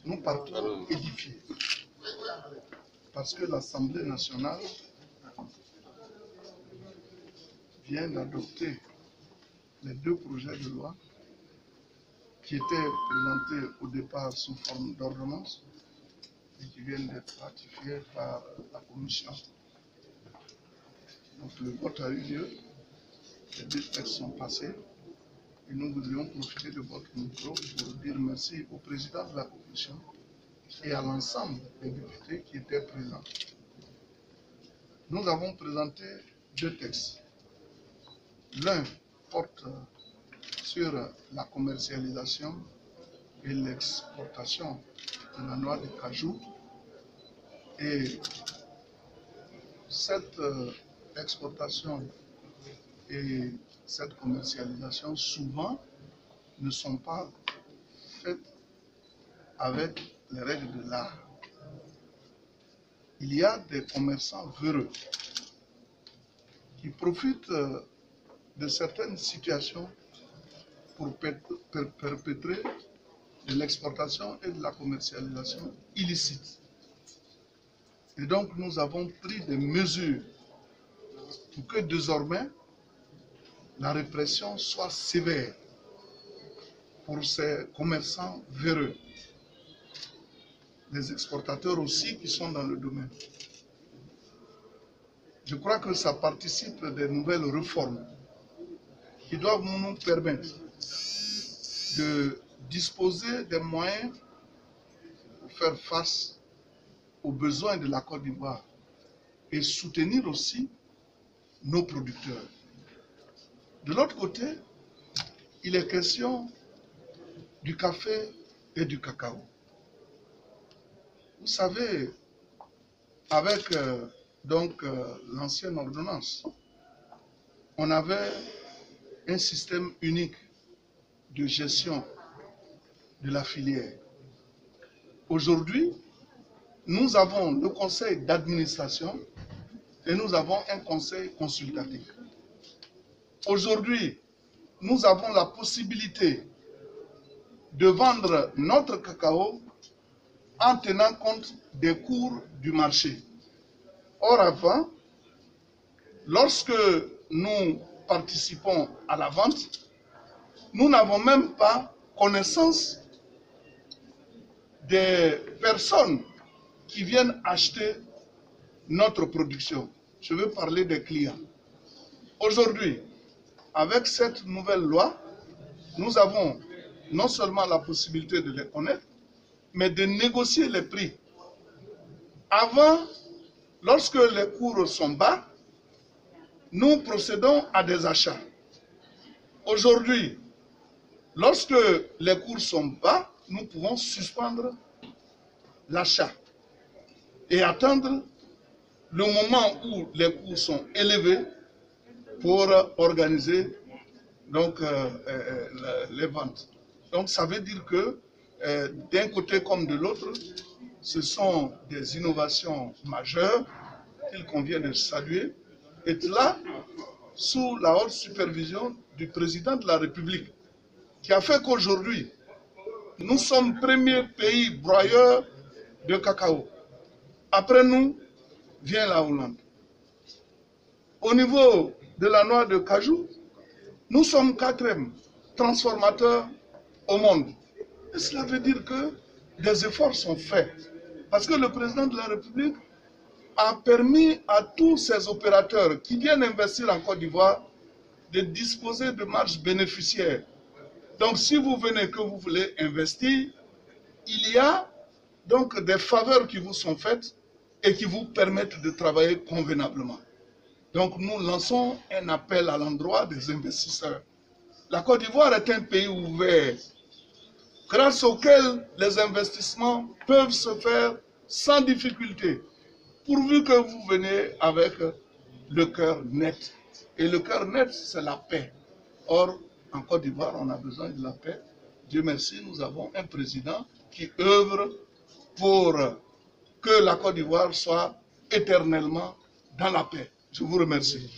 nous partons édifiés. Parce que l'Assemblée nationale vient d'adopter les deux projets de loi qui étaient présentés au départ sous forme d'ordonnance et qui viennent d'être ratifiés par la Commission. Donc le vote a eu lieu, les deux textes sont passés et nous voudrions profiter de votre micro pour dire merci au président de la Commission et à l'ensemble des députés qui étaient présents. Nous avons présenté deux textes. L'un porte sur la commercialisation et l'exportation de la noix de cajou. Et cette exportation et cette commercialisation souvent ne sont pas faites avec les règles de l'art. Il y a des commerçants véreux qui profitent de certaines situations pour perpétrer de l'exportation et de la commercialisation illicite. Et donc nous avons pris des mesures pour que désormais la répression soit sévère pour ces commerçants véreux. Les exportateurs aussi qui sont dans le domaine. Je crois que ça participe des nouvelles réformes qui doivent nous permettre de disposer des moyens pour faire face aux besoins de la Côte d'Ivoire et soutenir aussi nos producteurs. De l'autre côté, il est question du café et du cacao. Vous savez, avec l'ancienne ordonnance, on avait un système unique de gestion de la filière. Aujourd'hui, nous avons le conseil d'administration et nous avons un conseil consultatif. Aujourd'hui, nous avons la possibilité de vendre notre cacao en tenant compte des cours du marché. Or, avant, lorsque nous participons à la vente, nous n'avons même pas connaissance des personnes qui viennent acheter notre production. Je veux parler des clients. Aujourd'hui, avec cette nouvelle loi, nous avons non seulement la possibilité de les connaître, mais de négocier les prix. Avant, lorsque les cours sont bas, nous procédons à des achats. Aujourd'hui, lorsque les cours sont bas, nous pouvons suspendre l'achat et attendre le moment où les cours sont élevés pour organiser donc, les ventes. Donc ça veut dire que d'un côté comme de l'autre, ce sont des innovations majeures qu'il convient de saluer, et là, sous la haute supervision du président de la République, qui a fait qu'aujourd'hui, nous sommes premier pays broyeur de cacao. Après nous, vient la Hollande. Au niveau de la noix de cajou, nous sommes 4e transformateur au monde. Et cela veut dire que des efforts sont faits. Parce que le président de la République a permis à tous ces opérateurs qui viennent investir en Côte d'Ivoire de disposer de marges bénéficiaires. Donc si vous venez que vous voulez investir, il y a donc des faveurs qui vous sont faites et qui vous permettent de travailler convenablement. Donc nous lançons un appel à l'endroit des investisseurs. La Côte d'Ivoire est un pays ouvert, grâce auquel les investissements peuvent se faire sans difficulté, pourvu que vous venez avec le cœur net. Et le cœur net, c'est la paix. Or, en Côte d'Ivoire, on a besoin de la paix. Dieu merci, nous avons un président qui œuvre pour que la Côte d'Ivoire soit éternellement dans la paix. Je vous remercie.